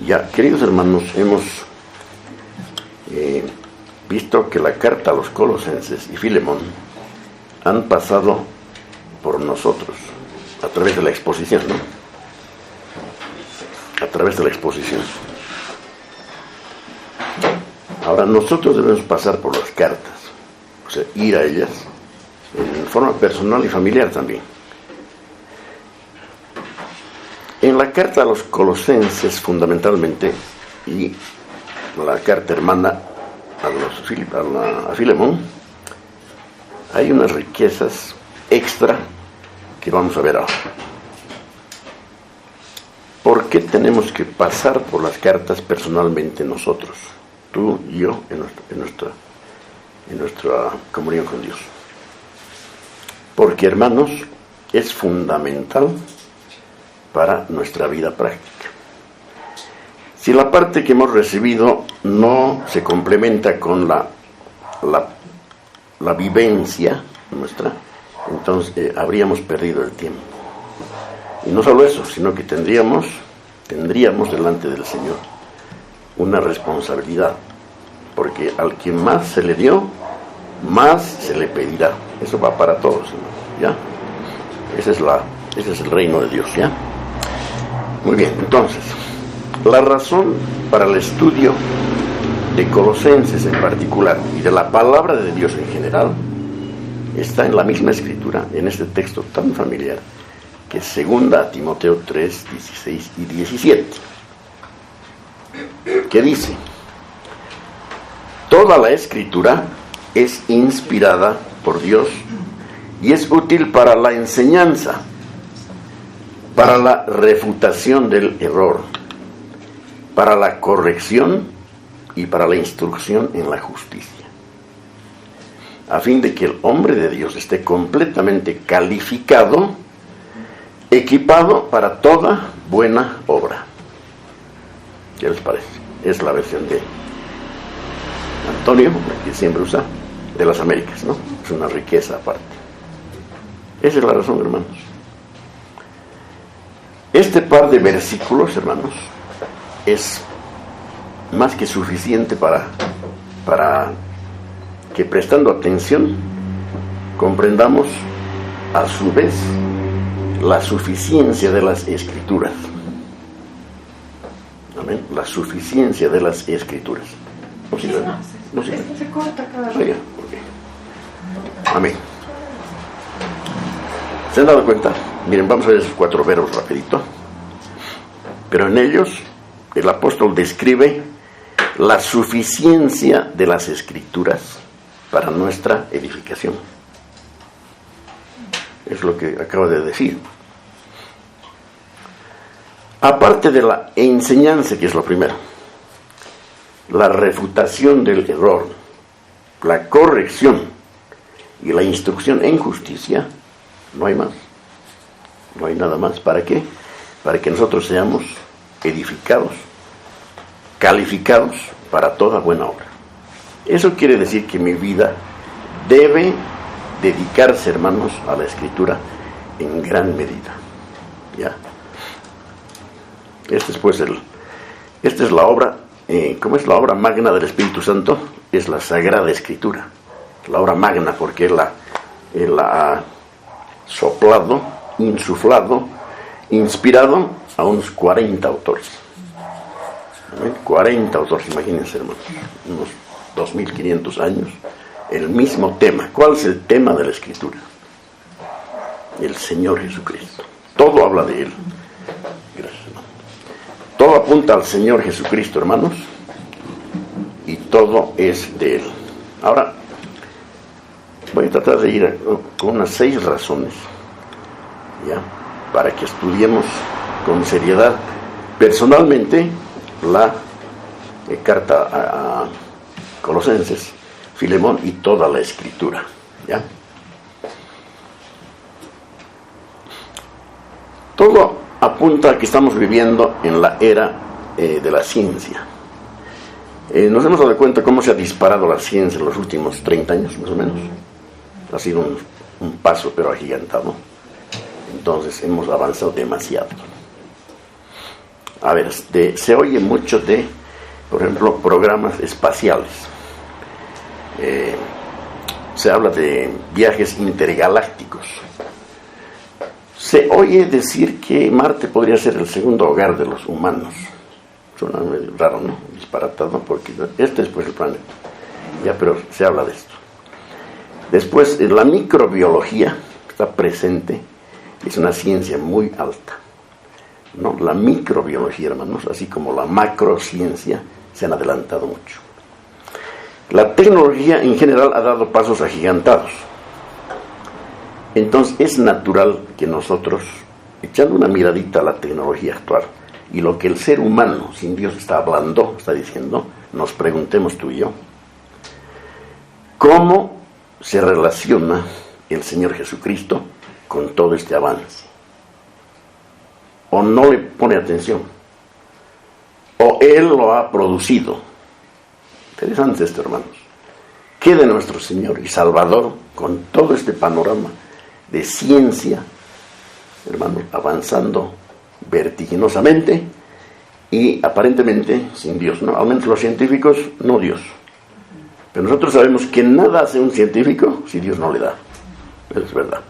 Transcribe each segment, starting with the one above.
Ya, queridos hermanos, hemos visto que la carta a los Colosenses y Filemón han pasado por nosotros a través de la exposición, ¿no? A través de la exposición. Ahora nosotros debemos pasar por las cartas, o sea, ir a ellas en forma personal y familiar también. En la carta a los Colosenses fundamentalmente, y la carta hermana a Filemón, hay unas riquezas extra que vamos a ver ahora. ¿Por qué tenemos que pasar por las cartas personalmente nosotros, tú y yo, en nuestra comunión con Dios? Porque, hermanos, es fundamental para nuestra vida práctica. Si la parte que hemos recibido no se complementa con la vivencia nuestra, entonces habríamos perdido el tiempo. Y no solo eso, sino que tendríamos delante del Señor una responsabilidad, porque al quien más se le dio, más se le pedirá. Eso va para todos, ¿no? ¿Ya? Ese es el reino de Dios, ¿ya? Muy bien, entonces, la razón para el estudio de Colosenses en particular y de la palabra de Dios en general está en la misma escritura, en este texto tan familiar que es 2 Timoteo 3, 16 y 17, que dice: toda la escritura es inspirada por Dios y es útil para la enseñanza, para la refutación del error, para la corrección y para la instrucción en la justicia, a fin de que el hombre de Dios esté completamente calificado, equipado para toda buena obra. ¿Qué les parece? Es la versión de Antonio, que siempre usa, de las Américas, ¿no? Es una riqueza aparte. Esa es la razón, hermanos. Este par de versículos, hermanos, es más que suficiente para que, prestando atención, comprendamos a su vez la suficiencia de las Escrituras. Amén. La suficiencia de las Escrituras. No se corta cada vez. Okay. Amén. ¿Se han dado cuenta? Miren, vamos a ver esos 4 verbos rapidito. Pero en ellos el apóstol describe la suficiencia de las Escrituras para nuestra edificación. Es lo que acabo de decir. Aparte de la enseñanza, que es lo primero, la refutación del error, la corrección y la instrucción en justicia, no hay más. No hay nada más. ¿Para qué? Para que nosotros seamos edificados, calificados para toda buena obra. Eso quiere decir que mi vida debe dedicarse, hermanos, a la Escritura en gran medida. ¿Ya? Esta es la obra, ¿cómo es la obra magna del Espíritu Santo? Es la Sagrada Escritura. La obra magna, porque Él la ha soplado, insuflado, inspirado a unos 40 autores. 40 autores, imagínense, hermanos, unos 2500 años, el mismo tema. ¿Cuál es el tema de la Escritura? El Señor Jesucristo. Todo habla de Él. Gracias, hermano. Todo apunta al Señor Jesucristo, hermanos, y todo es de Él. Ahora, voy a tratar de ir con unas 6 razones, ¿ya?, para que estudiemos con seriedad personalmente la carta a Colosenses, Filemón y toda la Escritura, ¿ya? Todo apunta a que estamos viviendo en la era de la ciencia. Nos hemos dado cuenta cómo se ha disparado la ciencia en los últimos 30 años, más o menos. Ha sido un paso, pero agigantado. Entonces hemos avanzado demasiado. A ver, se oye mucho de, por ejemplo, programas espaciales. Se habla de viajes intergalácticos. Se oye decir que Marte podría ser el segundo hogar de los humanos. Suena medio raro, ¿no? Disparatado, porque este es pues el planeta. Ya, pero se habla de esto. Después, la microbiología está presente, es una ciencia muy alta, ¿no? La microbiología, hermanos, así como la macrociencia, se han adelantado mucho. La tecnología en general ha dado pasos agigantados. Entonces es natural que nosotros, echando una miradita a la tecnología actual y lo que el ser humano sin Dios está hablando, está diciendo, nos preguntemos tú y yo, ¿cómo se relaciona el Señor Jesucristo con todo este avance? ¿O no le pone atención? ¿O Él lo ha producido? Interesante esto, hermanos. ¿Qué de nuestro Señor y Salvador con todo este panorama de ciencia, hermanos, avanzando vertiginosamente y aparentemente sin Dios, ¿no? Al menos los científicos, no Dios. Pero nosotros sabemos que nada hace un científico si Dios no le da. Eso es verdad.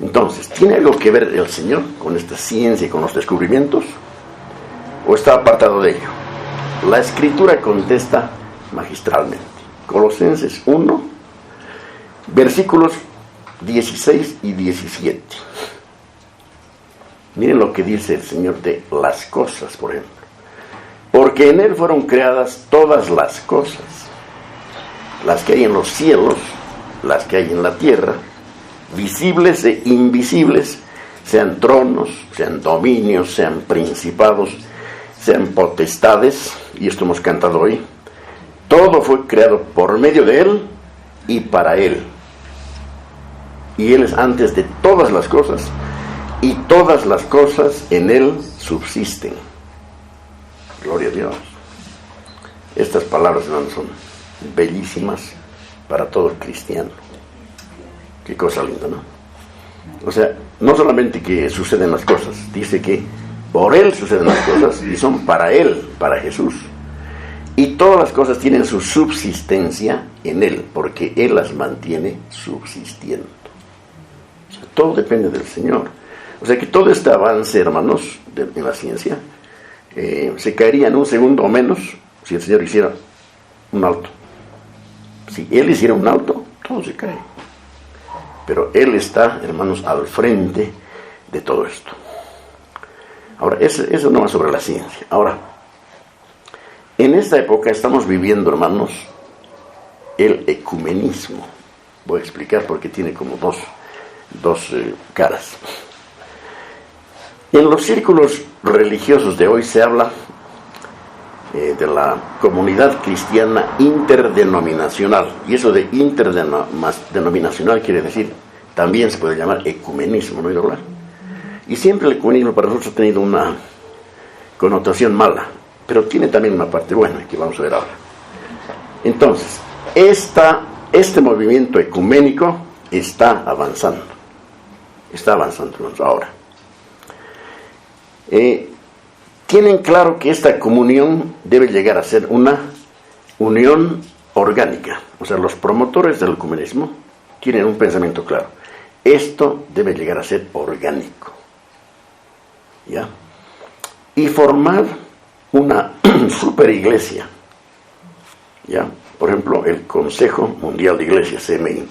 Entonces, ¿tiene algo que ver el Señor con esta ciencia y con los descubrimientos? ¿O está apartado de ello? La Escritura contesta magistralmente. Colosenses 1, versículos 16 y 17. Miren lo que dice el Señor de las cosas, por ejemplo. Porque en Él fueron creadas todas las cosas, las que hay en los cielos, las que hay en la tierra, visibles e invisibles, sean tronos, sean dominios, sean principados, sean potestades, y esto hemos cantado hoy. Todo fue creado por medio de Él y para Él. Y Él es antes de todas las cosas, y todas las cosas en Él subsisten. Gloria a Dios. Estas palabras, hermanos, son bellísimas para todo cristiano. Qué cosa linda, ¿no? O sea, no solamente que suceden las cosas, dice que por Él suceden las cosas y son para Él, para Jesús. Y todas las cosas tienen su subsistencia en Él, porque Él las mantiene subsistiendo. O sea, todo depende del Señor. O sea que todo este avance, hermanos, en la ciencia, se caería en un segundo o menos si el Señor hiciera un alto. Si Él hiciera un alto, todo se cae. Pero Él está, hermanos, al frente de todo esto. Ahora, eso no va sobre la ciencia. Ahora, en esta época estamos viviendo, hermanos, el ecumenismo. Voy a explicar porque tiene como dos caras. En los círculos religiosos de hoy se habla de la comunidad cristiana interdenominacional. Y eso de interdenominacional quiere decir, también se puede llamar ecumenismo, ¿no he oído hablar? Y siempre el ecumenismo para nosotros ha tenido una connotación mala, pero tiene también una parte buena que vamos a ver ahora. Entonces, este movimiento ecuménico está avanzando. Está avanzando, hermanos, ahora. Tienen claro que esta comunión debe llegar a ser una unión orgánica. O sea, los promotores del ecumenismo tienen un pensamiento claro. Esto debe llegar a ser orgánico. ¿Ya? Y formar una super iglesia. ¿Ya? Por ejemplo, el Consejo Mundial de Iglesias, CMI,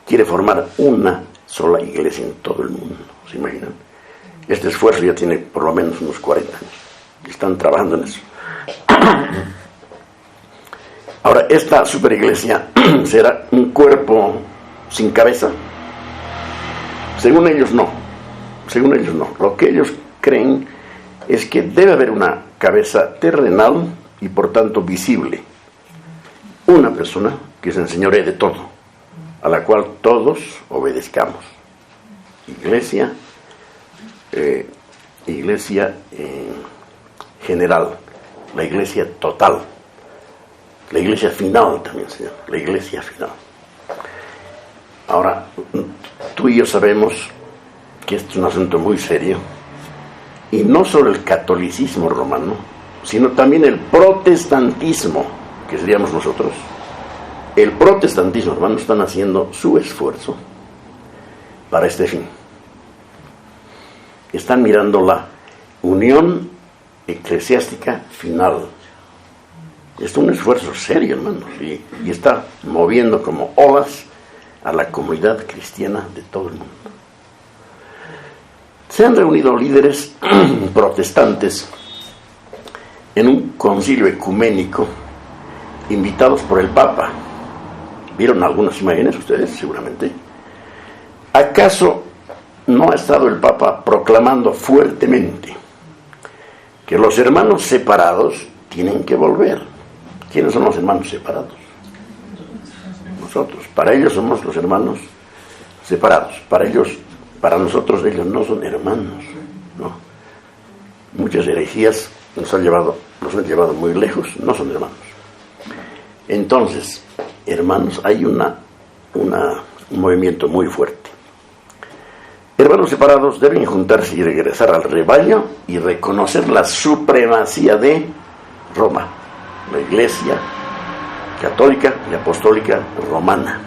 quiere formar una sola iglesia en todo el mundo. ¿Se imaginan? Este esfuerzo ya tiene por lo menos unos 40 años. Están trabajando en eso. Ahora, esta super iglesia será un cuerpo sin cabeza. Según ellos no. Según ellos no. Lo que ellos creen es que debe haber una cabeza terrenal y por tanto visible. Una persona que se enseñoree de todo, a la cual todos obedezcamos. Iglesia general, la iglesia total, la iglesia final también se llama, la iglesia final. Ahora, tú y yo sabemos que este es un asunto muy serio Y no solo el catolicismo romano, sino también el protestantismo, que seríamos nosotros. El protestantismo, hermanos, están haciendo su esfuerzo para este fin. Están mirando la unión eclesiástica final. Es un esfuerzo serio, hermanos, y está moviendo como olas a la comunidad cristiana de todo el mundo. Se han reunido líderes protestantes en un concilio ecuménico invitados por el Papa. ¿Vieron algunas imágenes ustedes, seguramente? ¿Acaso no ha estado el Papa proclamando fuertemente que los hermanos separados tienen que volver? ¿Quiénes son los hermanos separados? Nosotros. Para ellos somos los hermanos separados. Para nosotros ellos no son hermanos, ¿no? Muchas herejías nos han llevado muy lejos, no son hermanos. Entonces, hermanos, hay un movimiento muy fuerte. Hermanos separados deben juntarse y regresar al rebaño y reconocer la supremacía de Roma, la Iglesia católica y apostólica romana.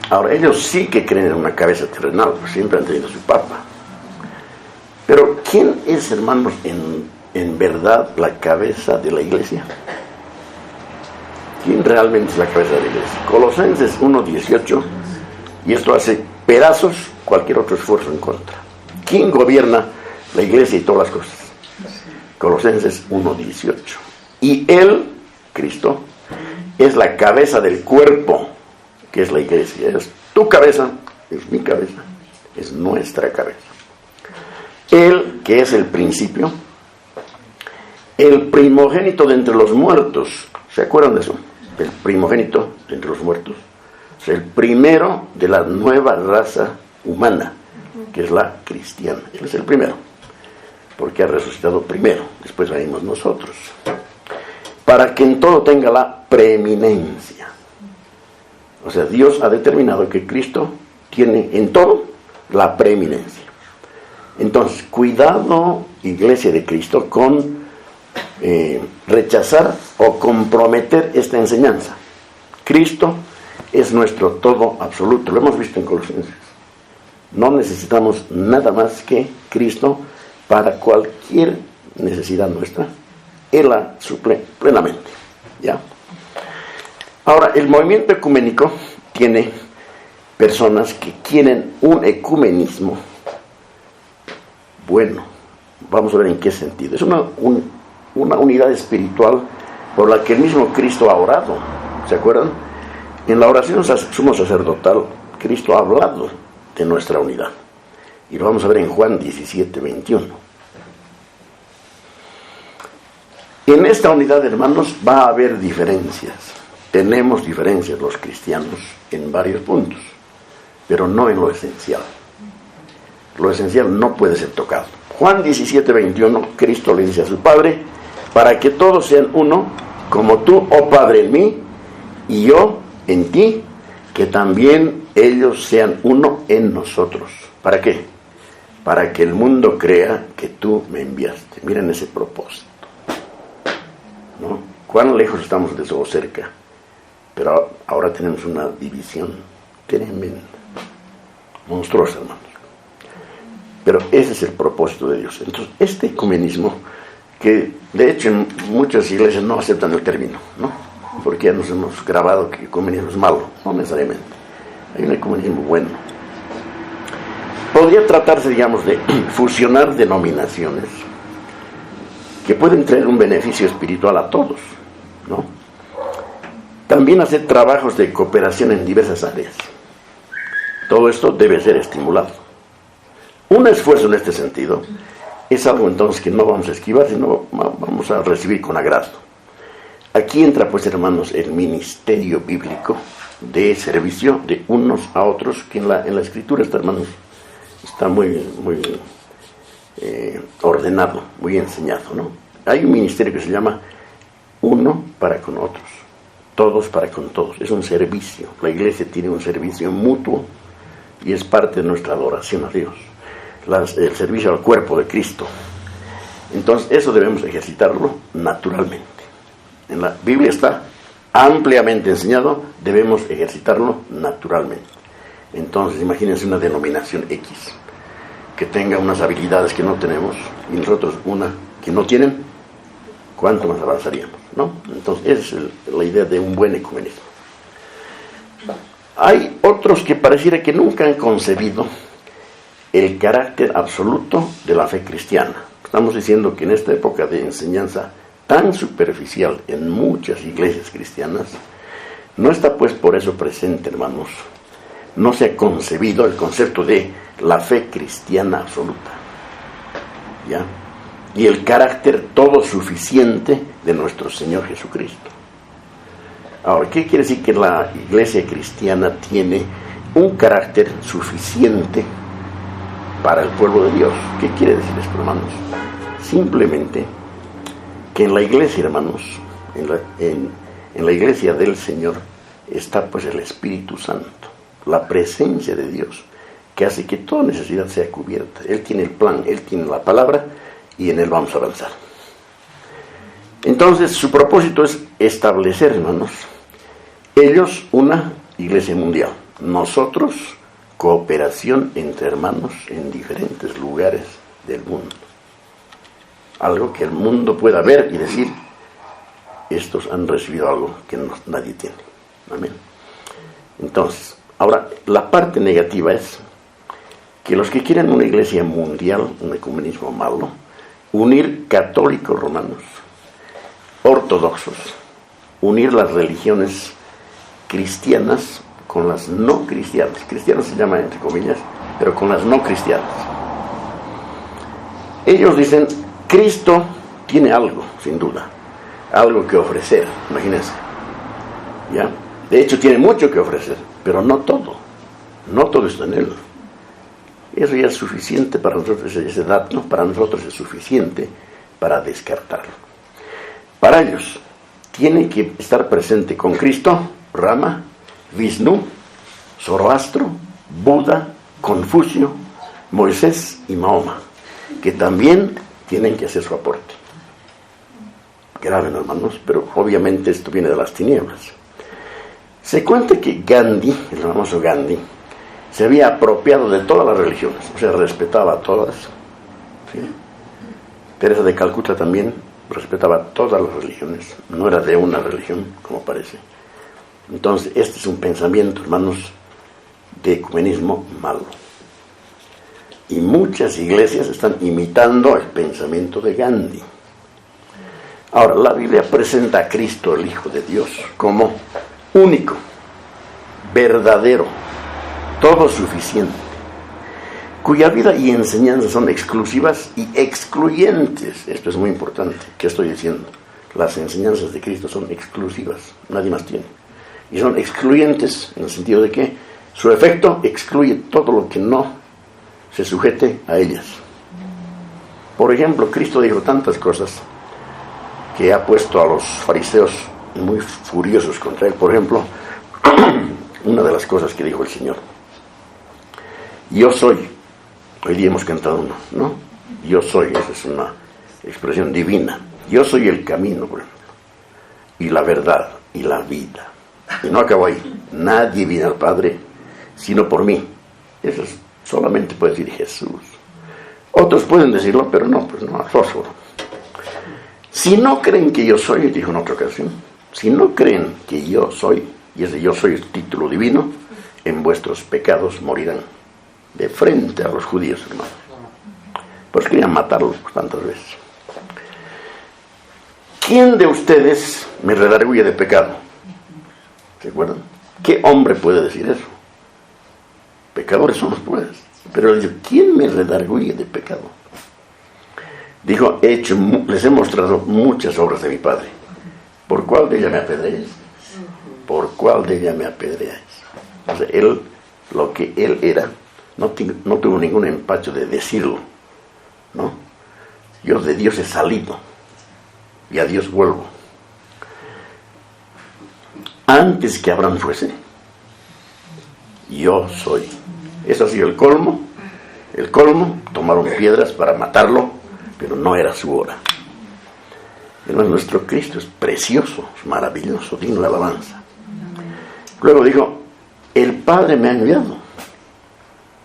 Ahora, ellos sí que creen en una cabeza terrenal, pues siempre han tenido su papa. Pero, ¿quién es, hermanos, en verdad la cabeza de la Iglesia? ¿Quién realmente es la cabeza de la Iglesia? Colosenses 1:18, y esto hace pedazos cualquier otro esfuerzo en contra. ¿Quién gobierna la Iglesia y todas las cosas? Colosenses 1:18. Y Él, Cristo, es la cabeza del cuerpo, que es la Iglesia. Es tu cabeza, es mi cabeza, es nuestra cabeza. Él, que es el principio, el primogénito de entre los muertos. ¿Se acuerdan de eso? El primogénito de entre los muertos. Es el primero de la nueva raza humana, que es la cristiana. Él es el primero, porque ha resucitado primero, después venimos nosotros. Para que en todo tenga la preeminencia. O sea, Dios ha determinado que Cristo tiene en todo la preeminencia. Entonces, cuidado, Iglesia de Cristo, con rechazar o comprometer esta enseñanza. Cristo es nuestro todo absoluto. Lo hemos visto en Colosenses. No necesitamos nada más que Cristo para cualquier necesidad nuestra. Él la suple plenamente. ¿Ya? Ahora, el movimiento ecuménico tiene personas que quieren un ecumenismo bueno. Vamos a ver en qué sentido. Es una unidad espiritual por la que el mismo Cristo ha orado. ¿Se acuerdan? En la oración sumo sacerdotal, Cristo ha hablado de nuestra unidad. Y lo vamos a ver en Juan 17:21. En esta unidad, hermanos, va a haber diferencias. Tenemos diferencias los cristianos en varios puntos, pero no en lo esencial. Lo esencial no puede ser tocado. Juan 17:21, Cristo le dice a su Padre: para que todos sean uno, como tú, oh Padre, en mí, y yo en ti, que también ellos sean uno en nosotros. ¿Para qué? Para que el mundo crea que tú me enviaste. Miren ese propósito, ¿no? ¿Cuán lejos estamos de eso o cerca? Pero ahora tenemos una división tremenda, monstruosa, hermanos. Pero ese es el propósito de Dios. Entonces, este ecumenismo, que de hecho en muchas iglesias no aceptan el término, ¿no? Porque ya nos hemos grabado que el ecumenismo es malo. No necesariamente. Hay un ecumenismo bueno. Podría tratarse, digamos, de fusionar denominaciones que pueden traer un beneficio espiritual a todos, ¿no? También hacer trabajos de cooperación en diversas áreas. Todo esto debe ser estimulado. Un esfuerzo en este sentido es algo entonces que no vamos a esquivar, sino vamos a recibir con agrado. Aquí entra, pues, hermanos, el ministerio bíblico de servicio de unos a otros, que en la Escritura está, hermanos, está muy ordenado, muy enseñado, ¿no? Hay un ministerio que se llama uno para con otros, todos para con todos. Es un servicio. La iglesia tiene un servicio mutuo y es parte de nuestra adoración a Dios. el servicio al cuerpo de Cristo. Entonces eso debemos ejercitarlo naturalmente. En la Biblia está ampliamente enseñado, debemos ejercitarlo naturalmente. Entonces imagínense una denominación X que tenga unas habilidades que no tenemos y nosotros una que no tienen, ¿cuánto más avanzaríamos? ¿No? Entonces esa es la idea de un buen ecumenismo. Hay otros que pareciera que nunca han concebido el carácter absoluto de la fe cristiana. Estamos diciendo que en esta época de enseñanza tan superficial en muchas iglesias cristianas, no está pues por eso presente, hermanos, no se ha concebido el concepto de la fe cristiana absoluta, ¿ya? Y el carácter todo suficiente de nuestro Señor Jesucristo. Ahora, ¿qué quiere decir que la iglesia cristiana tiene un carácter suficiente para el pueblo de Dios? ¿Qué quiere decir esto, hermanos? Simplemente que en la iglesia, hermanos, en la iglesia del Señor está pues el Espíritu Santo, la presencia de Dios, que hace que toda necesidad sea cubierta. Él tiene el plan, Él tiene la palabra y en Él vamos a avanzar. Entonces su propósito es establecer, hermanos, ellos una iglesia mundial, nosotros cooperación entre hermanos en diferentes lugares del mundo. Algo que el mundo pueda ver y decir, estos han recibido algo que nadie tiene. Amén. Entonces, ahora, la parte negativa es que los que quieren una iglesia mundial, un ecumenismo malo, unir católicos romanos, ortodoxos, unir las religiones cristianas con las no cristianas. Cristianos se llama entre comillas, pero con las no cristianas. Ellos dicen, Cristo tiene algo, sin duda, algo que ofrecer, imagínense, ¿ya? De hecho tiene mucho que ofrecer, pero no todo está en Él. Eso ya es suficiente para nosotros, ese dato para nosotros es suficiente para descartarlo. Para ellos, tiene que estar presente con Cristo, Rama, Vishnu, Zoroastro, Buda, Confucio, Moisés y Mahoma, que también tienen que hacer su aporte. Grave, ¿no, hermanos? Pero obviamente esto viene de las tinieblas. Se cuenta que Gandhi, el famoso Gandhi, se había apropiado de todas las religiones, o sea, respetaba a todas. ¿Sí? Teresa de Calcuta también respetaba todas las religiones, no era de una religión, como parece. Entonces, este es un pensamiento, hermanos, de ecumenismo malo. Y muchas iglesias están imitando el pensamiento de Gandhi. Ahora, la Biblia presenta a Cristo, el Hijo de Dios, como único, verdadero, todo suficiente, cuya vida y enseñanza son exclusivas y excluyentes. Esto es muy importante. ¿Qué estoy diciendo? Las enseñanzas de Cristo son exclusivas, nadie más tiene. Y son excluyentes en el sentido de que su efecto excluye todo lo que no se sujete a ellas. Por ejemplo, Cristo dijo tantas cosas que ha puesto a los fariseos muy furiosos contra él. Por ejemplo, una de las cosas que dijo el Señor: yo soy, hoy día hemos cantado uno, ¿no? Yo soy, esa es una expresión divina. Yo soy el camino, por ejemplo, y la verdad, y la vida. Y no acabo ahí. Nadie viene al Padre sino por mí. Eso solamente puede decir Jesús. Otros pueden decirlo, pero no, pues no, fósforo. Si no creen que yo soy, dijo en otra ocasión, si no creen que yo soy, y ese yo soy el título divino, en vuestros pecados morirán. De frente a los judíos, hermanos. Pues querían matarlos tantas veces. ¿Quién de ustedes me redarguye de pecado? ¿Se acuerdan? ¿Qué hombre puede decir eso? Pecadores somos, pues. Pero él dijo, ¿quién me redarguye de pecado? Dijo, les he mostrado muchas obras de mi Padre. ¿Por cuál de ellas me apedreáis? ¿Por cuál de ellas me apedreáis? O sea, él, lo que él era, no tuvo ningún empacho de decirlo, ¿no? Yo de Dios he salido y a Dios vuelvo. Antes que Abraham fuese, yo soy. Eso ha sido el colmo El colmo, tomaron piedras para matarlo, pero no era su hora. Hermano, nuestro Cristo es precioso, es maravilloso, digno de alabanza. Luego dijo, el Padre me ha enviado.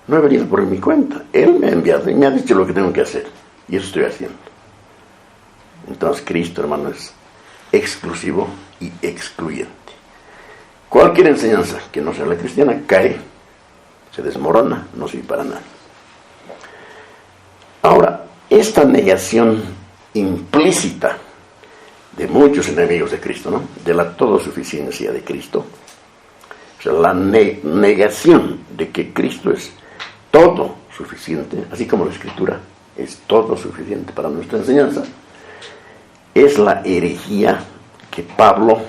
No he venido por mi cuenta. Él me ha enviado y me ha dicho lo que tengo que hacer. Y eso estoy haciendo. Entonces Cristo, hermano, es exclusivo y excluyente. Cualquier enseñanza que no sea la cristiana cae, se desmorona, no sirve para nada. Ahora, esta negación implícita de muchos enemigos de Cristo, ¿no?, de la todosuficiencia de Cristo, o sea, la negación de que Cristo es todo suficiente, así como la Escritura es todo suficiente para nuestra enseñanza, es la herejía que Pablo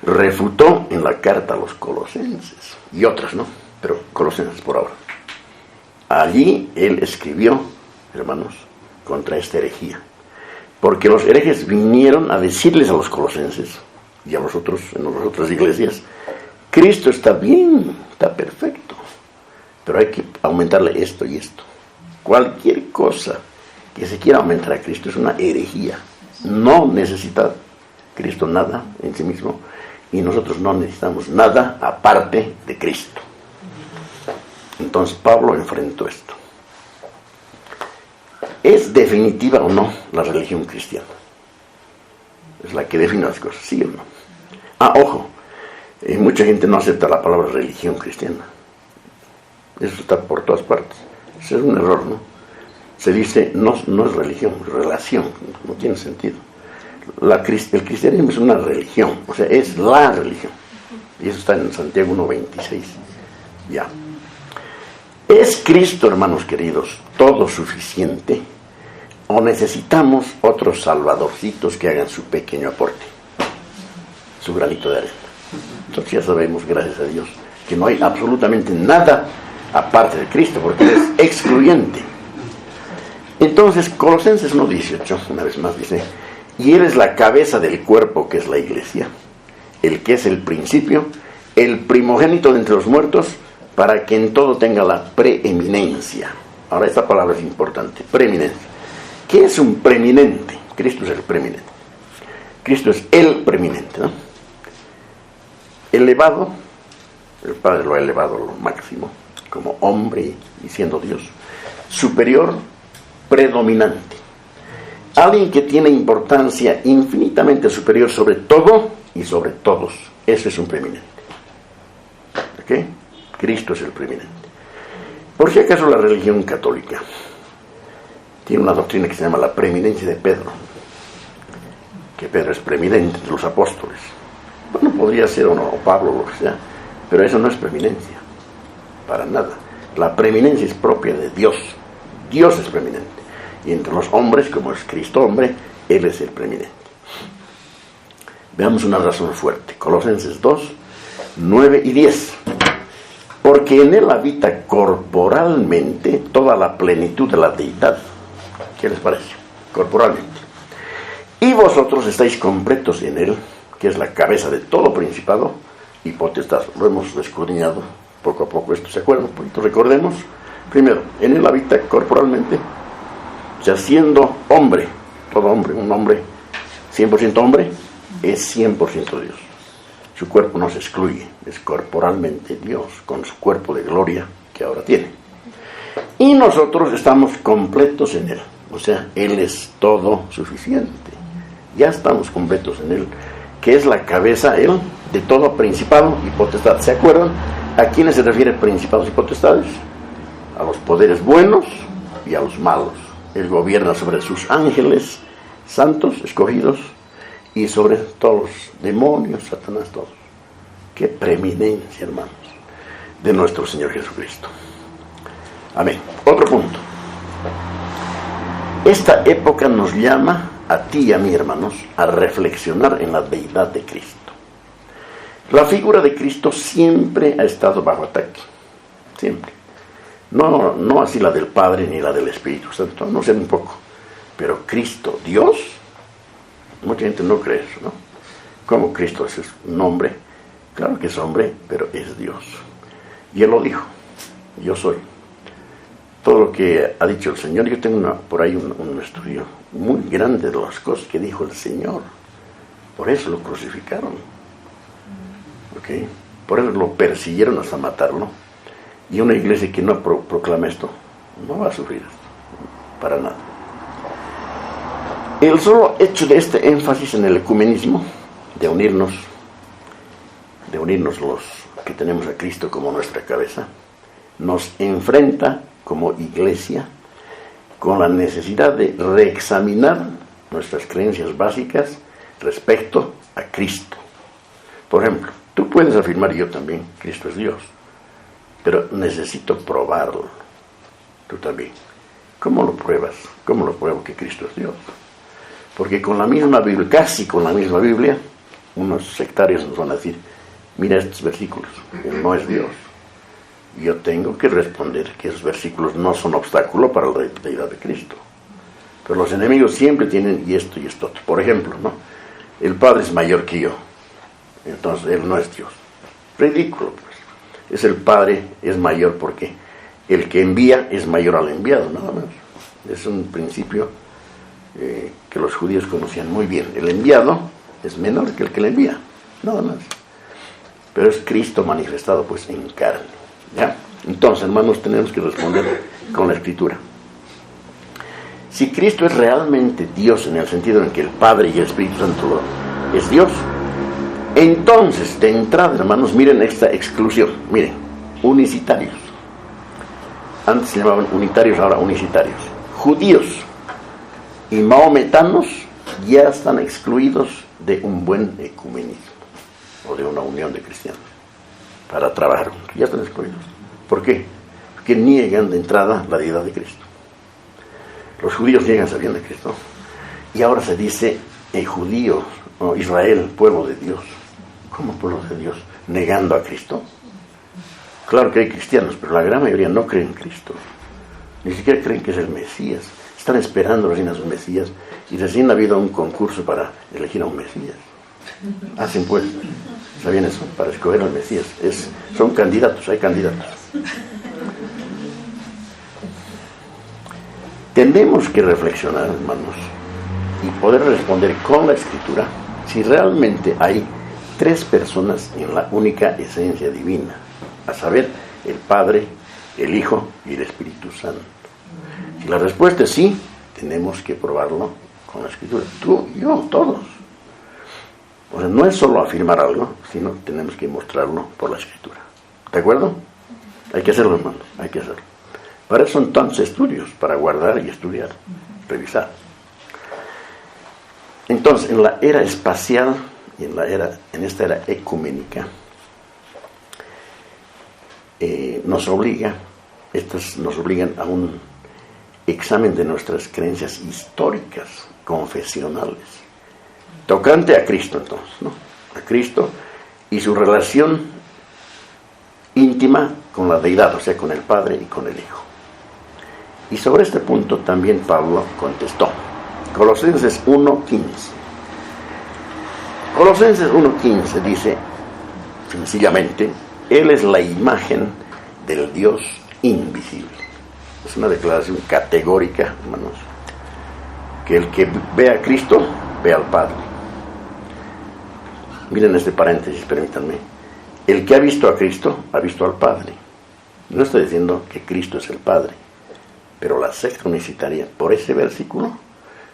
refutó en la carta a los Colosenses y otras, ¿no? Pero Colosenses por ahora. Allí él escribió, hermanos, contra esta herejía, porque los herejes vinieron a decirles a los colosenses y a nosotros en las otras iglesias: Cristo está bien, está perfecto, pero hay que aumentarle esto y esto. Cualquier cosa que se quiera aumentar a Cristo es una herejía. No necesita Cristo nada en sí mismo, y nosotros no necesitamos nada aparte de Cristo. Entonces Pablo enfrentó esto. ¿Es definitiva o no la religión cristiana? Es la que define las cosas, ¿sí o no? Ojo, mucha gente no acepta la palabra religión cristiana. Eso está por todas partes. Ese es un error, ¿no? Se dice, no es religión, es relación. No tiene sentido. El cristianismo es una religión, o sea, es la religión. Y eso está en Santiago 1:26. Ya. ¿Es Cristo, hermanos queridos, todo suficiente? ¿O necesitamos otros salvadorcitos que hagan su pequeño aporte, su granito de arena? Entonces ya sabemos, gracias a Dios, que no hay absolutamente nada aparte de Cristo, porque Él es excluyente. Entonces, Colosenses 1:18, una vez más dice: y Él es la cabeza del cuerpo, que es la iglesia, el que es el principio, el primogénito de entre los muertos, para que en todo tenga la preeminencia. Ahora, esta palabra es importante, preeminencia. ¿Qué es un preeminente? Cristo es el preeminente. Cristo es el preeminente, ¿no? Elevado, el Padre lo ha elevado a lo máximo, como hombre y siendo Dios. Superior, predominante. Alguien que tiene importancia infinitamente superior sobre todo y sobre todos. Ese es un preeminente. ¿Ok? Cristo es el preeminente. Por si acaso, la religión católica tiene una doctrina que se llama la preeminencia de Pedro, que Pedro es preeminente de los apóstoles. Bueno, podría ser o no, o Pablo, lo que sea, pero eso no es preeminencia, para nada. La preeminencia es propia de Dios. Dios es preeminente, y entre los hombres, como es Cristo hombre, Él es el preeminente. Veamos una razón fuerte. Colosenses 2:9-10. Porque en Él habita corporalmente toda la plenitud de la deidad. ¿Qué les parece? Corporalmente. Y vosotros estáis completos en Él, que es la cabeza de todo principado y potestad. Lo hemos escudriñado poco a poco esto, ¿se acuerdan? Un poquito recordemos. Primero, en Él habita corporalmente, o sea, siendo hombre, todo hombre, un hombre 100% hombre, es 100% Dios. Su cuerpo no se excluye, es corporalmente Dios, con su cuerpo de gloria que ahora tiene. Y nosotros estamos completos en Él, o sea, Él es todo suficiente. Ya estamos completos en Él, que es la cabeza, Él, de todo principado y potestad. ¿Se acuerdan a quiénes se refiere principados y potestades? A los poderes buenos y a los malos. Él gobierna sobre sus ángeles santos, escogidos, y sobre todos los demonios, Satanás, todos. Qué preeminencia, hermanos, de nuestro Señor Jesucristo. Amén. Otro punto. Esta época nos llama a ti y a mí, hermanos, a reflexionar en la deidad de Cristo. La figura de Cristo siempre ha estado bajo ataque. Siempre. No así la del Padre ni la del Espíritu Santo, no sé un poco. Pero Cristo, Dios, mucha gente no cree eso, ¿no? ¿Cómo Cristo es un hombre? Claro que es hombre, pero es Dios. Y Él lo dijo: yo soy todo lo que ha dicho el Señor. Yo tengo por ahí un estudio muy grande de las cosas que dijo el Señor. Por eso lo crucificaron. ¿Okay? Por eso lo persiguieron hasta matarlo. Y una iglesia que no proclama esto, no va a sufrir esto, para nada. El solo hecho de este énfasis en el ecumenismo, de unirnos los que tenemos a Cristo como nuestra cabeza, nos enfrenta como iglesia con la necesidad de reexaminar nuestras creencias básicas respecto a Cristo. Por ejemplo, tú puedes afirmar, y yo también, Cristo es Dios, pero necesito probarlo. Tú también. ¿Cómo lo pruebas? ¿Cómo lo pruebo que Cristo es Dios? Porque con la misma Biblia, casi con la misma Biblia, unos sectarios nos van a decir, mira estos versículos, Él no es Dios. Y yo tengo que responder que esos versículos no son obstáculo para la deidad de Cristo. Pero los enemigos siempre tienen y esto otro. Por ejemplo, ¿no? El Padre es mayor que yo, entonces Él no es Dios. Ridículo, pues. Es el Padre, es mayor porque el que envía es mayor al enviado, nada más. Es un principio que los judíos conocían muy bien. El enviado es menor que el que le envía, nada más. Pero es Cristo manifestado pues en carne, ¿ya? Entonces, hermanos, tenemos que responder con la Escritura. Si Cristo es realmente Dios en el sentido en que el Padre y el Espíritu Santo es Dios, entonces, de entrada, hermanos, miren esta exclusión. Miren, unicitarios. Antes se llamaban unitarios, ahora unicitarios. Judíos y mahometanos ya están excluidos de un buen ecumenismo o de una unión de cristianos para trabajar juntos. Ya están excluidos. ¿Por qué? Porque niegan de entrada la deidad de Cristo. Los judíos niegan sabiendo de Cristo. Y ahora se dice judíos, o Israel, pueblo de Dios. ¿Cómo pueblo de Dios? Negando a Cristo. Claro que hay cristianos, pero la gran mayoría no creen en Cristo. Ni siquiera creen que es el Mesías. Están esperando recién a sus Mesías y recién ha habido un concurso para elegir a un Mesías. Hacen pues, ¿sabían eso? Para escoger al Mesías. Son candidatos, hay candidatos. Tenemos que reflexionar, hermanos, y poder responder con la Escritura si realmente hay tres personas en la única esencia divina, a saber, el Padre, el Hijo y el Espíritu Santo. Si la respuesta es sí, tenemos que probarlo con la Escritura. Tú, yo, todos. O sea, no es solo afirmar algo, sino tenemos que mostrarlo por la Escritura. ¿De acuerdo? Hay que hacerlo, hermanos, hay que hacerlo. Para eso son tantos estudios, para guardar y estudiar, revisar. Entonces, en la era espacial y en esta era ecuménica, nos obligan a un examen de nuestras creencias históricas, confesionales, tocante a Cristo entonces, ¿no? A Cristo y su relación íntima con la deidad, o sea, con el Padre y con el Hijo. Y sobre este punto también Pablo contestó. Colosenses 1:15. Colosenses 1:15 dice, sencillamente, Él es la imagen del Dios invisible. Es una declaración categórica, hermanos, que el que ve a Cristo, ve al Padre. Miren este paréntesis, permítanme. El que ha visto a Cristo, ha visto al Padre. No estoy diciendo que Cristo es el Padre, pero la secta unicitaria, por ese versículo,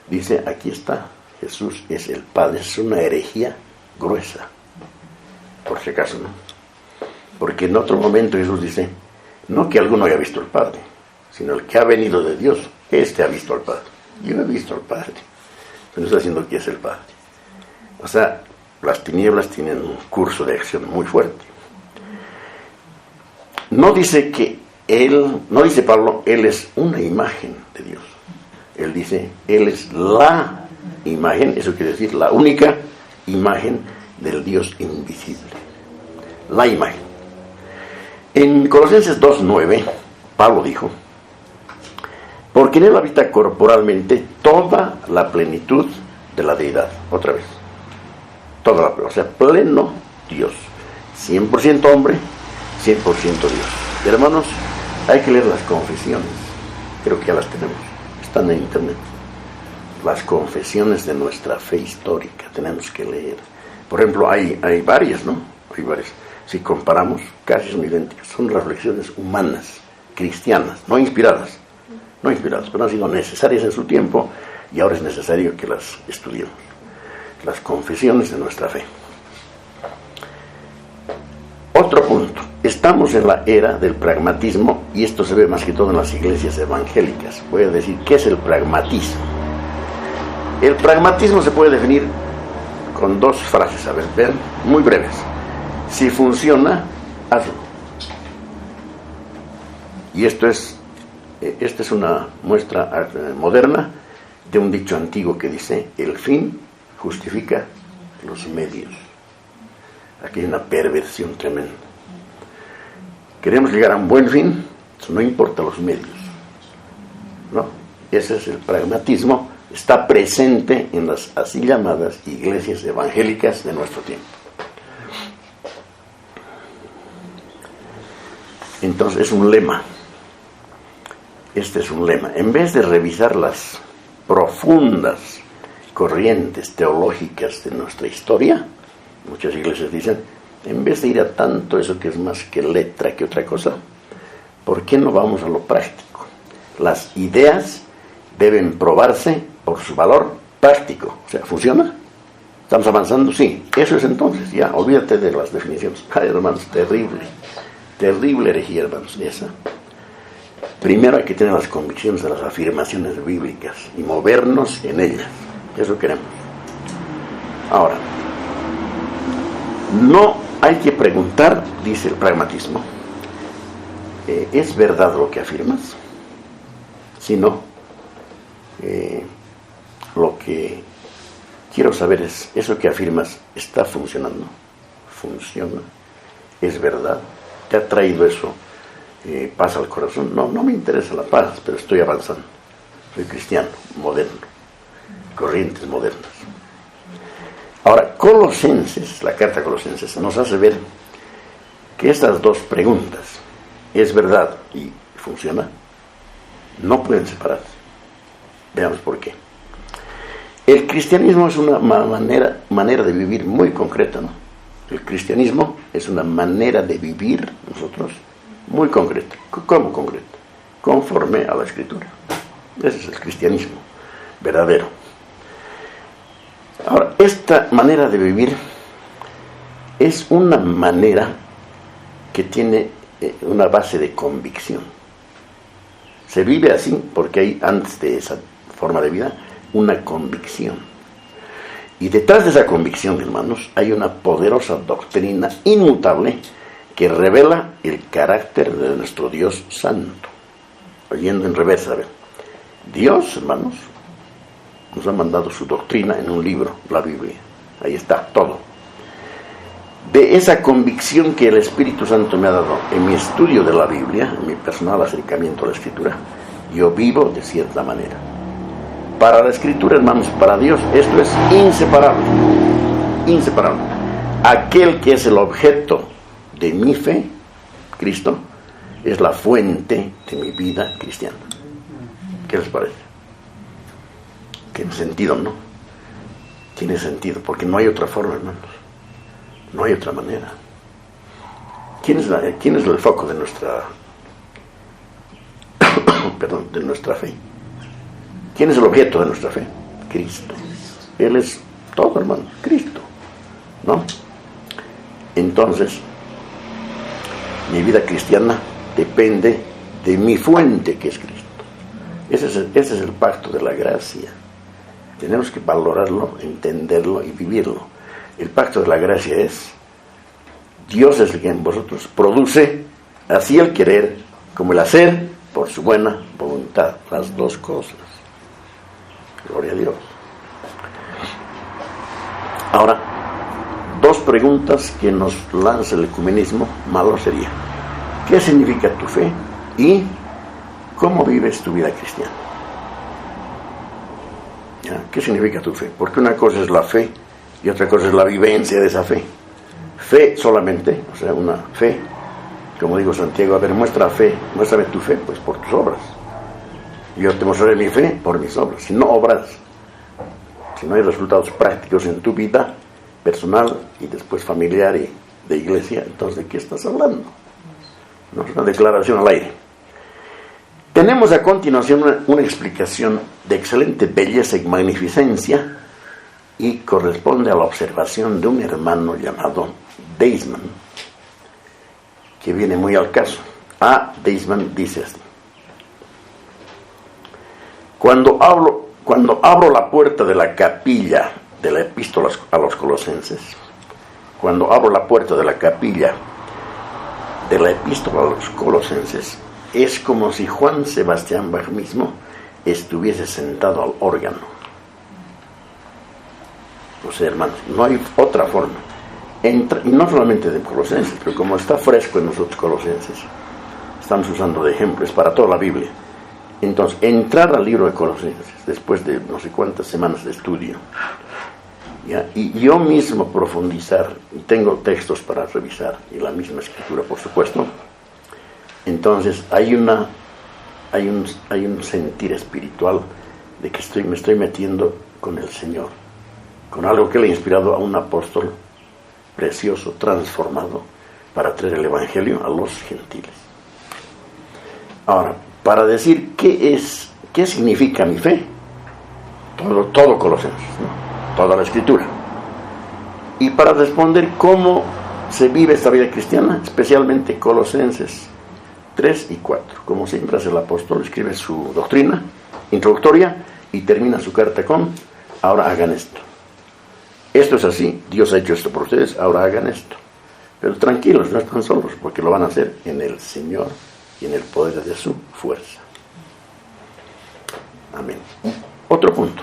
dice, aquí está, Jesús es el Padre. Es una herejía gruesa, por si acaso, ¿no? Porque en otro momento Jesús dice, no que alguno haya visto al Padre, sino el que ha venido de Dios, este ha visto al Padre. Yo he visto al Padre, pero no está diciendo que es el Padre. O sea, las tinieblas tienen un curso de acción muy fuerte. No dice Pablo, Él es una imagen de Dios. Él dice, Él es la imagen, eso quiere decir la única imagen del Dios invisible. La imagen. En Colosenses 2:9, Pablo dijo, porque en Él habita corporalmente toda la plenitud de la deidad. Otra vez. O sea, pleno Dios. 100% hombre, 100% Dios. Hermanos, hay que leer las confesiones. creo que ya las tenemos, están en internet. Las confesiones de nuestra fe histórica, tenemos que leer. Por ejemplo, hay varias, ¿no? Hay varias. Si comparamos, casi son idénticas. Son reflexiones humanas, cristianas, no inspiradas, pero han sido necesarias en su tiempo y ahora es necesario que las estudiemos. Las confesiones de nuestra fe. Otro punto. Estamos en la era del pragmatismo y esto se ve más que todo en las iglesias evangélicas. Voy a decir, ¿qué es el pragmatismo? El pragmatismo se puede definir con dos frases, a ver, vean, muy breves. Si funciona, hazlo. Y esta es una muestra moderna de un dicho antiguo que dice, el fin justifica los medios. Aquí hay una perversión tremenda. Queremos llegar a un buen fin, no importa los medios, ¿no? Ese es el pragmatismo, está presente en las así llamadas iglesias evangélicas de nuestro tiempo. Entonces es un lema. Este es un lema. En vez de revisar las profundas corrientes teológicas de nuestra historia, muchas iglesias dicen, en vez de ir a tanto eso que es más que letra que otra cosa, ¿por qué no vamos a lo práctico? Las ideas deben probarse por su valor práctico. O sea, ¿funciona? ¿Estamos avanzando? Sí. Eso es entonces, ya, olvídate de las definiciones. Ay, hermanos, terrible herejía, hermanos, esa. Primero hay que tener las convicciones de las afirmaciones bíblicas y movernos en ellas. Eso queremos. Ahora, no hay que preguntar, dice el pragmatismo, ¿es verdad lo que afirmas? Si no, lo que quiero saber es, ¿eso que afirmas está funcionando? ¿Funciona? ¿Es verdad? ¿Te ha traído eso paz al corazón? No me interesa la paz, pero estoy avanzando. Soy cristiano, moderno, corrientes modernas. Ahora, Colosenses, la carta a Colosenses, nos hace ver que estas dos preguntas, ¿es verdad y funciona?, no pueden separarse. Veamos por qué. El cristianismo es una manera de vivir muy concreta, ¿no? El cristianismo es una manera de vivir nosotros muy concreta. ¿Cómo concreta? Conforme a la Escritura. Ese es el cristianismo verdadero. Ahora, esta manera de vivir es una manera que tiene una base de convicción. Se vive así porque hay, antes de esa forma de vida, una convicción. Y detrás de esa convicción, hermanos, hay una poderosa doctrina inmutable que revela el carácter de nuestro Dios santo. Oyendo en reversa, a ver. Dios, hermanos, nos ha mandado su doctrina en un libro, la Biblia. Ahí está todo. De esa convicción que el Espíritu Santo me ha dado en mi estudio de la Biblia, en mi personal acercamiento a la Escritura, yo vivo de cierta manera. Para la Escritura, hermanos, para Dios, esto es inseparable. Inseparable. Aquel que es el objeto de mi fe, Cristo, es la fuente de mi vida cristiana. ¿Qué les parece? Tiene sentido, ¿no? Tiene sentido, porque no hay otra forma, hermanos. No hay otra manera. ¿Quién es el foco de nuestra de nuestra fe? ¿Quién es el objeto de nuestra fe? Cristo. Él es todo, hermano, Cristo, ¿no? Entonces, mi vida cristiana depende de mi fuente, que es Cristo. Ese es el pacto de la gracia. Tenemos que valorarlo, entenderlo y vivirlo. El pacto de la gracia es: Dios es el que en vosotros produce así el querer como el hacer por su buena voluntad. Las dos cosas. Gloria a Dios. Ahora, dos preguntas que nos lanza el ecumenismo malo sería: ¿qué significa tu fe? Y ¿cómo vives tu vida cristiana? ¿Ya? ¿Qué significa tu fe? Porque una cosa es la fe y otra cosa es la vivencia de esa fe. Fe solamente, o sea, una fe, como digo Santiago, a ver, muéstrame tu fe, pues por tus obras. Yo te mostraré mi fe por mis obras. Si no obras, si no hay resultados prácticos en tu vida personal y después familiar y de iglesia, entonces ¿de qué estás hablando? No es una declaración al aire. Tenemos a continuación una explicación de excelente belleza y magnificencia, y corresponde a la observación de un hermano llamado Deisman, que viene muy al caso. Deisman dice así: cuando abro la puerta de la capilla de la epístola a los Colosenses, cuando abro la puerta de la capilla de la epístola a los Colosenses, es como si Juan Sebastián Bach mismo estuviese sentado al órgano. O sea, hermanos, no hay otra forma. Y no solamente de Colosenses, pero como está fresco en nosotros Colosenses, estamos usando de ejemplo, es para toda la Biblia. Entonces, entrar al libro de Colosenses, después de no sé cuántas semanas de estudio, ¿ya? Y yo mismo profundizar, y tengo textos para revisar, y la misma escritura, por supuesto, entonces hay un sentir espiritual de que me estoy metiendo con el Señor, con algo que le ha inspirado a un apóstol precioso, transformado, para traer el Evangelio a los gentiles. Ahora, para decir qué significa mi fe, todo Colosenses, ¿no? Toda la Escritura. Y para responder cómo se vive esta vida cristiana, especialmente Colosenses 3 y 4. Como siempre hace el apóstol, escribe su doctrina introductoria y termina su carta con: ahora hagan esto. Esto es así, Dios ha hecho esto por ustedes, ahora hagan esto. Pero tranquilos, no están solos, porque lo van a hacer en el Señor y en el poder de su fuerza. Amén. Otro punto.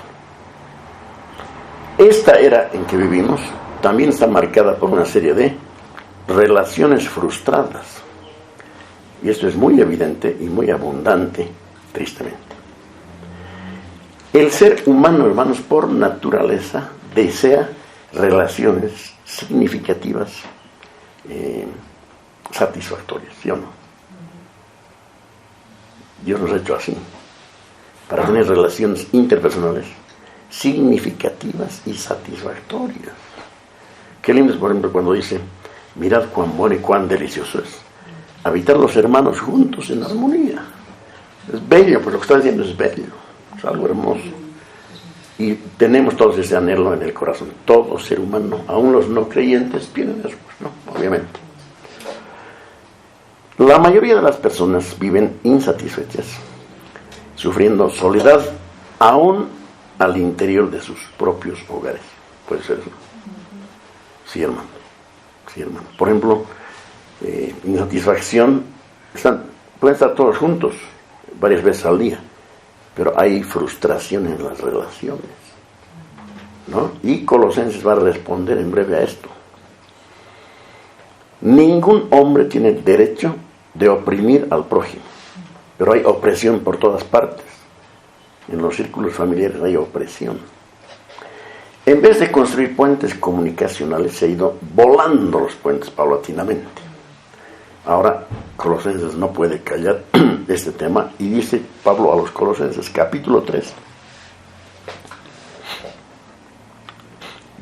Esta era en que vivimos también está marcada por una serie de relaciones frustradas. Y esto es muy evidente y muy abundante, tristemente. El ser humano, hermanos, por naturaleza, desea relaciones significativas, satisfactorias, ¿sí o no? Dios nos ha hecho así, para tener relaciones interpersonales significativas y satisfactorias. Qué lindo es, por ejemplo, cuando dice: mirad cuán bueno y cuán delicioso es habitar los hermanos juntos en armonía. Es bello, pues lo que está diciendo es bello, es algo hermoso. Y tenemos todos ese anhelo en el corazón. Todo ser humano, aún los no creyentes, tienen eso, ¿no? Obviamente. La mayoría de las personas viven insatisfechas, sufriendo soledad, aún al interior de sus propios hogares. ¿Puede ser eso? Sí, hermano. Sí, hermano. Por ejemplo, insatisfacción, pueden estar todos juntos varias veces al día, pero hay frustración en las relaciones, ¿no? Y Colosenses va a responder en breve a esto. Ningún hombre tiene derecho de oprimir al prójimo, pero hay opresión por todas partes. En los círculos familiares hay opresión. En vez de construir puentes comunicacionales, se ha ido volando los puentes paulatinamente. Ahora, Colosenses no puede callar este tema, y dice Pablo a los Colosenses, capítulo 3,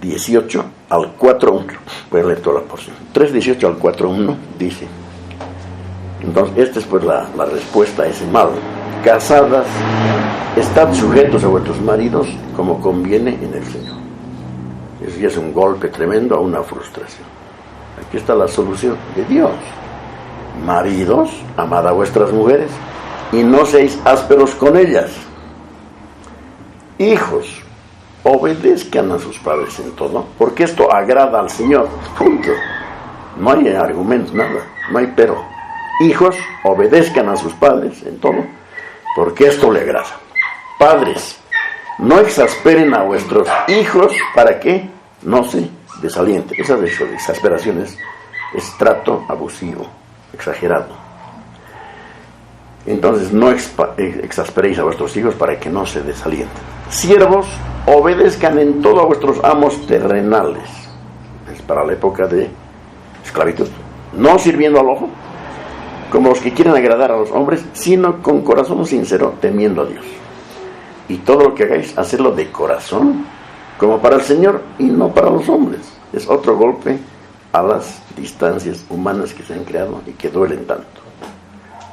18 al 4.1. Voy a leer toda la porción. 3, 18 al 4.1 dice: entonces, esta es pues la respuesta a ese mal. Casadas, estad sujetos a vuestros maridos como conviene en el Señor. Eso ya es un golpe tremendo a una frustración. Aquí está la solución de Dios. Maridos, amad a vuestras mujeres y no seáis ásperos con ellas. Hijos, obedezcan a sus padres en todo, porque esto agrada al Señor. Punto. No hay argumento, nada, no hay pero. Hijos, obedezcan a sus padres en todo, porque esto le agrada. Padres, no exasperen a vuestros hijos para que no se desalienten. Esa exasperación es trato abusivo, exagerado. Entonces no exasperéis a vuestros hijos para que no se desalienten. Siervos, obedezcan en todo a vuestros amos terrenales. Es para la época de esclavitud. No sirviendo al ojo, como los que quieren agradar a los hombres, sino con corazón sincero, temiendo a Dios. Y todo lo que hagáis, hacerlo de corazón, como para el Señor y no para los hombres. Es otro golpe a las distancias humanas que se han creado y que duelen tanto.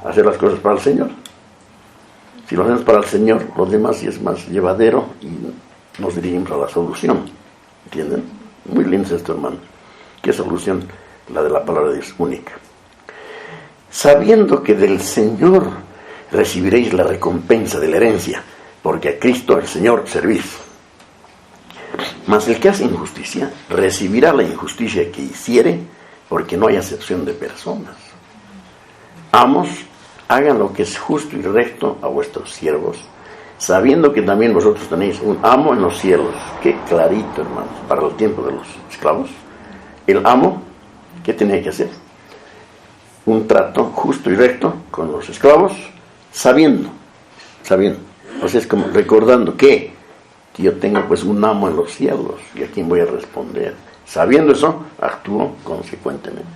Hacer las cosas para el Señor. Si lo hacemos para el Señor, los demás sí es más llevadero y nos dirigimos a la solución. ¿Entienden? Muy lindo esto, hermano. ¿Qué solución? La de la palabra de Dios, única. Sabiendo que del Señor recibiréis la recompensa de la herencia, porque a Cristo el Señor servís. Mas el que hace injusticia recibirá la injusticia que hiciere, porque no hay acepción de personas. Amos, hagan lo que es justo y recto a vuestros siervos, sabiendo que también vosotros tenéis un amo en los cielos. Qué clarito, hermanos, para el tiempo de los esclavos. El amo, ¿qué tenía que hacer? Un trato justo y recto con los esclavos, sabiendo. O sea, es como recordando que yo tengo pues un amo en los cielos y a quien voy a responder. Sabiendo eso, actúo consecuentemente.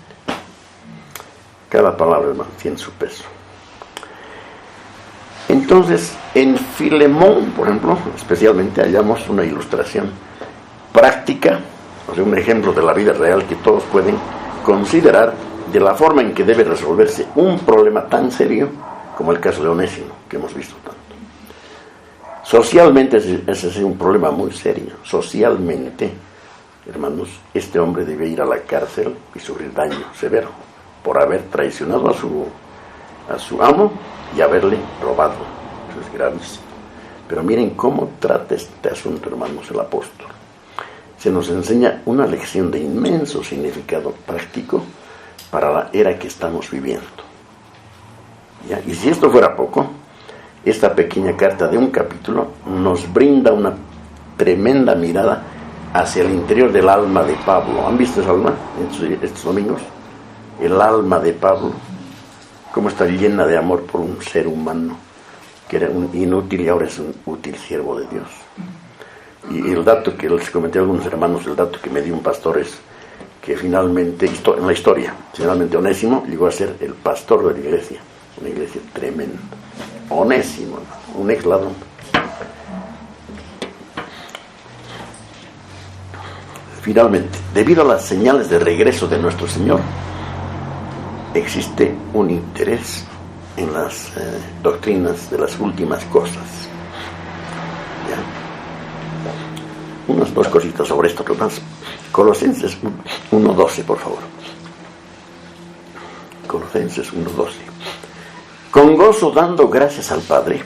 Cada palabra, hermano, tiene su peso. Entonces, en Filemón, por ejemplo, especialmente hallamos una ilustración práctica, o sea, un ejemplo de la vida real que todos pueden considerar de la forma en que debe resolverse un problema tan serio como el caso de Onésimo, que hemos visto tanto. Socialmente ese es un problema muy serio. Socialmente, hermanos, este hombre debe ir a la cárcel y sufrir daño severo por haber traicionado a su amo y haberle robado. Eso es gravísimo. Pero miren cómo trata este asunto, hermanos, el apóstol. Se nos enseña una lección de inmenso significado práctico para la era que estamos viviendo. ¿Ya? Y si esto fuera poco, esta pequeña carta de un capítulo nos brinda una tremenda mirada hacia el interior del alma de Pablo. ¿Han visto esa alma estos domingos? El alma de Pablo, cómo está llena de amor por un ser humano que era un inútil y ahora es un útil siervo de Dios. Y el dato que les comenté a algunos hermanos, el dato que me dio un pastor es que finalmente, en la historia, finalmente Onésimo llegó a ser el pastor de la iglesia, una iglesia tremenda. Onésimo, un ex ladrón. Finalmente, debido a las señales de regreso de nuestro Señor, existe un interés en las doctrinas de las últimas cosas. ¿Ya? Unas dos cositas sobre esto que más. Colosenses 1:12, por favor. Colosenses 1:12. Con gozo dando gracias al Padre,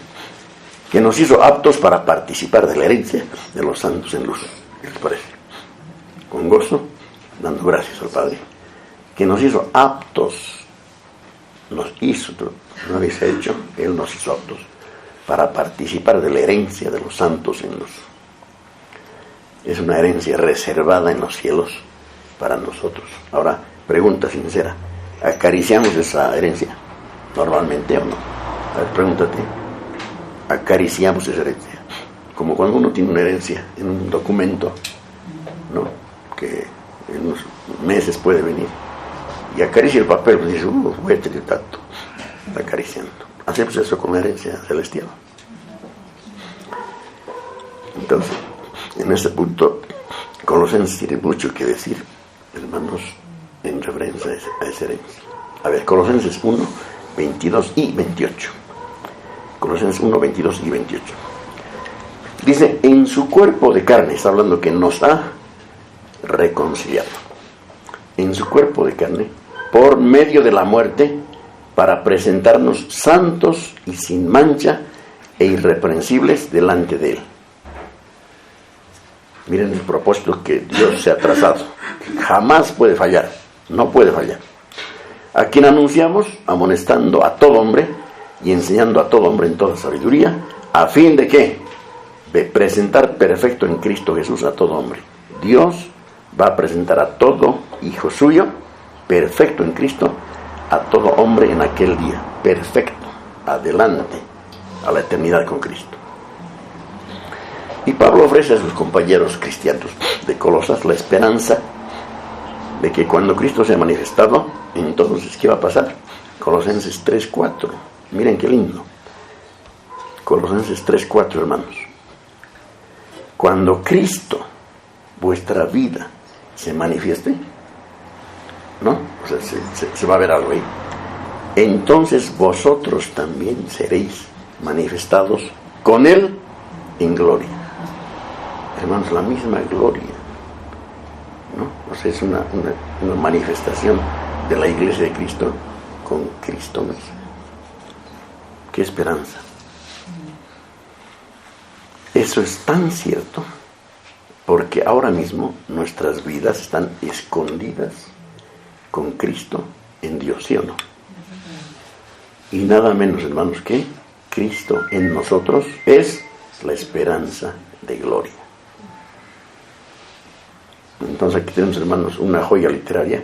que nos hizo aptos para participar de la herencia de los santos en luz. ¿Qué les parece? Con gozo dando gracias al Padre, que nos hizo aptos, no habéis hecho, Él nos hizo aptos para participar de la herencia de los santos en luz. Es una herencia reservada en los cielos para nosotros. Ahora, pregunta sincera, ¿acariciamos esa herencia normalmente o no? A ver, pregúntate, ¿acariciamos esa herencia? Como cuando uno tiene una herencia en un documento, ¿no? Que en unos meses puede venir y acaricia el papel y dice, voy a tener tanto, acariciando. Hacemos eso con la herencia celestial. Entonces, en este punto, Colosenses tiene mucho que decir, hermanos, en referencia a esa herencia. A ver, Colosenses 1, 22 y 28. Colosenses 1, 22 y 28. Dice, en su cuerpo de carne, está hablando que nos ha reconciliado. En su cuerpo de carne, por medio de la muerte, para presentarnos santos y sin mancha e irreprensibles delante de Él. Miren el propósito que Dios se ha trazado. Jamás puede fallar, no puede fallar. A quien anunciamos, amonestando a todo hombre y enseñando a todo hombre en toda sabiduría, a fin de que, de presentar perfecto en Cristo Jesús a todo hombre. Dios va a presentar a todo hijo suyo, perfecto en Cristo, a todo hombre en aquel día, perfecto, adelante, a la eternidad con Cristo. Y Pablo ofrece a sus compañeros cristianos de Colosas la esperanza de que cuando Cristo sea manifestado, entonces, ¿qué va a pasar? Colosenses 3:4. Miren qué lindo. Colosenses 3:4, hermanos. Cuando Cristo, vuestra vida, se manifieste, ¿no? O sea, se va a ver algo ahí. Entonces vosotros también seréis manifestados con Él en gloria. Hermanos, la misma gloria, ¿no? O sea, es una manifestación de la iglesia de Cristo con Cristo mismo. ¡Qué esperanza! Eso es tan cierto porque ahora mismo nuestras vidas están escondidas con Cristo en Dios, ¿sí o no? Y nada menos, hermanos, que Cristo en nosotros es la esperanza de gloria. Entonces aquí tenemos, hermanos, una joya literaria.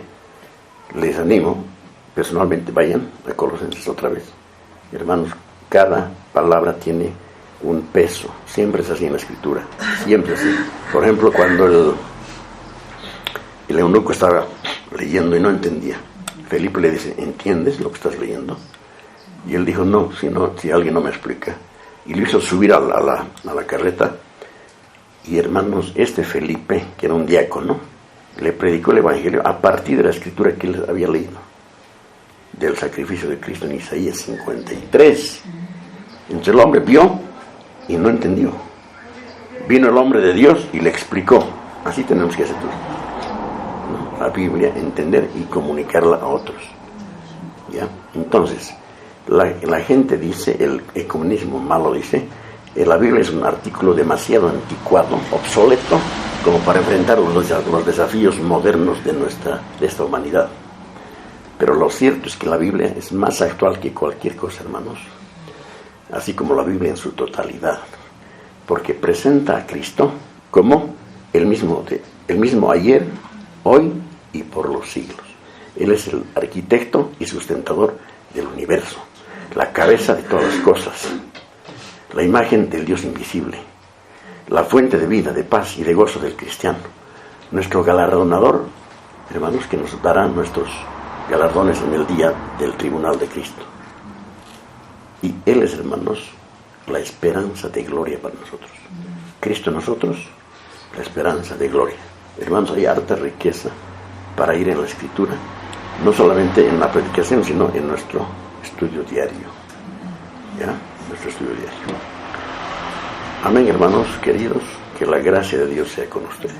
Les animo, personalmente, vayan a Colosenses otra vez. Hermanos, cada palabra tiene un peso. Siempre es así en la Escritura. Siempre así. Por ejemplo, cuando el eunuco estaba leyendo y no entendía, Felipe le dice, ¿entiendes lo que estás leyendo? Y él dijo, no, si alguien no me explica. Y lo hizo subir a la carreta. Y hermanos, Felipe, que era un diácono, le predicó el Evangelio a partir de la escritura que él había leído, del sacrificio de Cristo en Isaías 53. Entonces el hombre vio y no entendió. Vino el hombre de Dios y le explicó. Así tenemos que hacer todo, ¿no? La Biblia, entender y comunicarla a otros, ¿ya? Entonces, la gente dice, el ecumenismo malo dice, la Biblia es un artículo demasiado anticuado, obsoleto, como para enfrentar los desafíos modernos de esta humanidad. Pero lo cierto es que la Biblia es más actual que cualquier cosa, hermanos, así como la Biblia en su totalidad, porque presenta a Cristo como el mismo ayer, hoy y por los siglos. Él es el arquitecto y sustentador del universo, la cabeza de todas las cosas, la imagen del Dios invisible, la fuente de vida, de paz y de gozo del cristiano, nuestro galardonador, hermanos, que nos dará nuestros galardones en el día del tribunal de Cristo. Y Él es, hermanos, la esperanza de gloria para nosotros. Cristo en nosotros, la esperanza de gloria. Hermanos, hay harta riqueza para ir en la Escritura, no solamente en la predicación, sino en nuestro estudio diario. ¿Ya? Nuestro estudio diario. Amén, hermanos queridos, que la gracia de Dios sea con ustedes.